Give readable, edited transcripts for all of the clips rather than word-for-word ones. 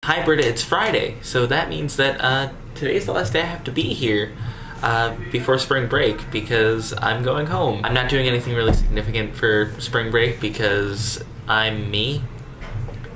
Hi Britta, it's Friday, so that means that today's the last day I have to be here before spring break because I'm going home. I'm not doing anything really significant for spring break because I'm me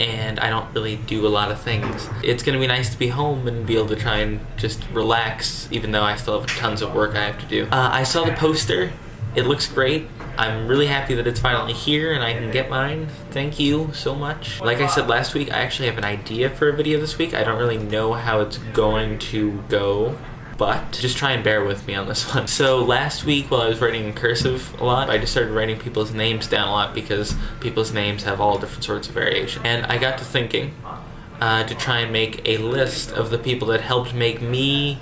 and I don't really do a lot of things. It's gonna be nice to be home and be able to try and just relax, even though I still have tons of work I have to do. I saw the poster. It looks great. I'm really happy that it's finally here and I can get mine. Thank you so much. Like I said last week, I actually have an idea for a video this week. I don't really know how it's going to go, but just try and bear with me on this one. So last week while I was writing in cursive a lot, I just started writing people's names down a lot because people's names have all different sorts of variation. And I got to thinking to try and make a list of the people that helped make me,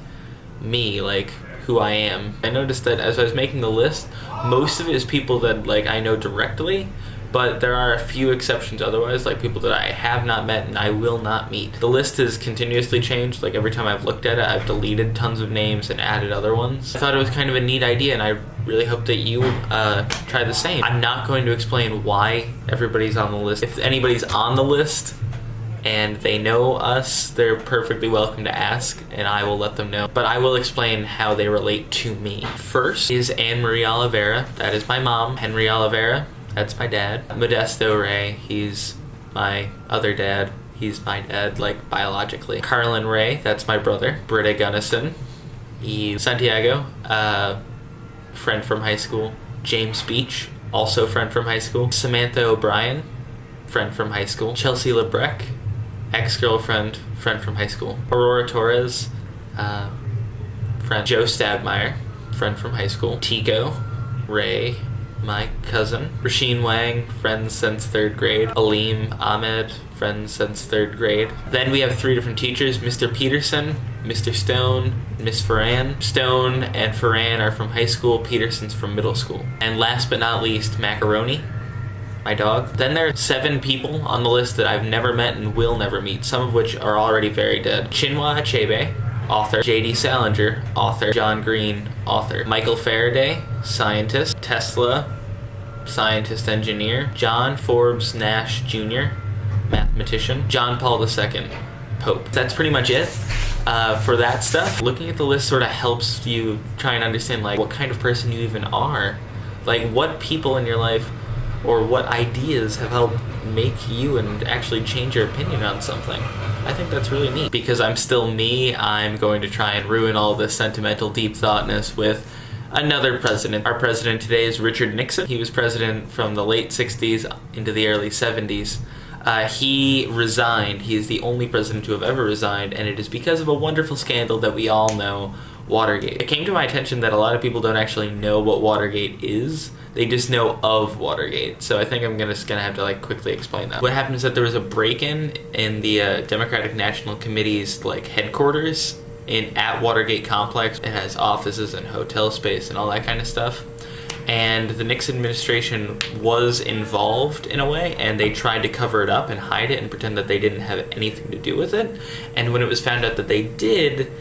like who I am. I noticed that as I was making the list, most of it is people that like I know directly, but there are a few exceptions otherwise, like people that I have not met and I will not meet. The list has continuously changed. Like every time I've looked at it, I've deleted tons of names and added other ones. I thought it was kind of a neat idea and I really hope that you try the same. I'm not going to explain why everybody's on the list. If anybody's on the list and they know us, they're perfectly welcome to ask and I will let them know. But I will explain how they relate to me. First is Anne Marie Oliveira, that is my mom. Henry Oliveira, that's my dad. Modesto Ray, he's my other dad. He's my dad, like biologically. Carlin Ray, that's my brother. Britta Gunnison, Santiago, friend from high school. James Beach, also friend from high school. Samantha O'Brien, friend from high school. Chelsea Lebrecq, ex-girlfriend, friend from high school. Aurora Torres, friend. Joe Stabmeyer, friend from high school. Tico Ray, my cousin. Rasheen Wang, friends since 3rd grade. Aleem Ahmed, friends since 3rd grade. Then we have 3 different teachers, Mr. Peterson, Mr. Stone, Miss Ferran. Stone and Ferran are from high school, Peterson's from middle school. And last but not least, Macaroni, my dog. Then there are 7 people on the list that I've never met and will never meet, some of which are already very dead. Chinua Achebe, author. J.D. Salinger, author. John Green, author. Michael Faraday, scientist. Tesla, scientist engineer. John Forbes Nash Jr., mathematician. John Paul II, Pope. That's pretty much it for that stuff. Looking at the list sort of helps you try and understand like what kind of person you even are. Like what people in your life or what ideas have helped make you and actually change your opinion on something. I think that's really neat. Because I'm still me, I'm going to try and ruin all this sentimental deep thoughtness with another president. Our president today is Richard Nixon. He was president from the late 60s into the early 70s. He resigned. He is the only president to have ever resigned, and it is because of a wonderful scandal that we all know, Watergate. It came to my attention that a lot of people don't actually know what Watergate is. They just know of Watergate. So I think I'm just gonna have to like quickly explain that. What happened is that there was a break-in in the Democratic National Committee's like headquarters at Watergate Complex. It has offices and hotel space and all that kind of stuff. And the Nixon administration was involved in a way, and they tried to cover it up and hide it and pretend that they didn't have anything to do with it. And when it was found out that they did,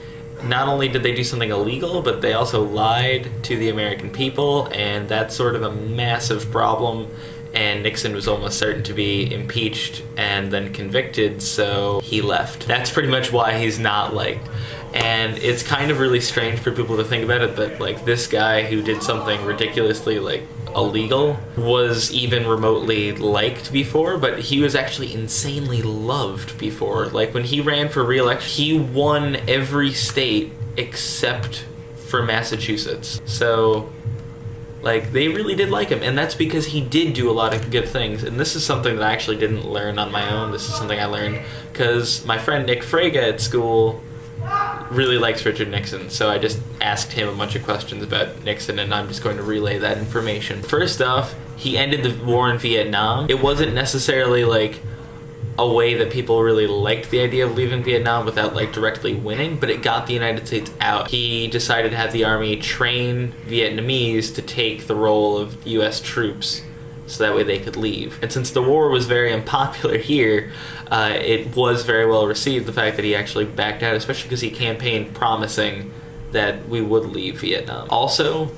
not only did they do something illegal, but they also lied to the American people, and that's sort of a massive problem. And Nixon was almost certain to be impeached and then convicted, so he left. That's pretty much why he's not liked. And it's kind of really strange for people to think about it that like this guy who did something ridiculously like illegal was even remotely liked before, but he was actually insanely loved before. Like when he ran for re-election, he won every state except for Massachusetts. So like they really did like him, and that's because he did do a lot of good things. And this is something that I actually didn't learn on my own. This is something I learned because my friend Nick Frega at school really likes Richard Nixon, so I just asked him a bunch of questions about Nixon, and I'm just going to relay that information. First off, he ended the war in Vietnam. It wasn't necessarily like a way that people really liked the idea of leaving Vietnam without like directly winning, but it got the United States out. He decided to have the army train Vietnamese to take the role of US troops so that way they could leave. And since the war was very unpopular here, it was very well received, the fact that he actually backed out, especially because he campaigned promising that we would leave Vietnam. Also,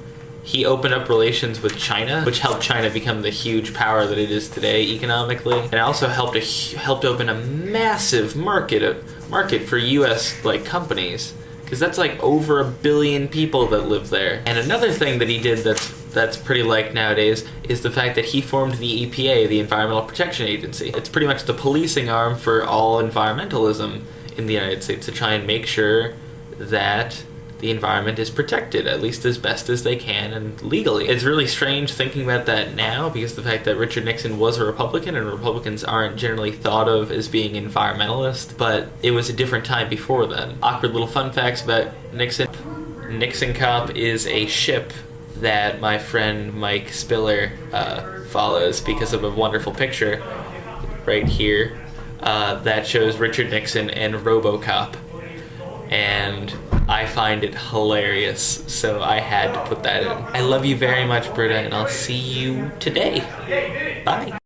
he opened up relations with China, which helped China become the huge power that it is today economically, and it also helped open a massive market for U.S. like companies, because that's like over 1 billion people that live there. And another thing that he did that's pretty liked nowadays is the fact that he formed the EPA, the Environmental Protection Agency. It's pretty much the policing arm for all environmentalism in the United States, to try and make sure that the environment is protected, at least as best as they can and legally. It's really strange thinking about that now, because the fact that Richard Nixon was a Republican, and Republicans aren't generally thought of as being environmentalist, but it was a different time before then. Awkward little fun facts about Nixon. Nixon Cop is a ship that my friend Mike Spiller follows because of a wonderful picture right here that shows Richard Nixon and RoboCop. And I find it hilarious, so I had to put that in. I love you very much, Britta, and I'll see you today. Bye.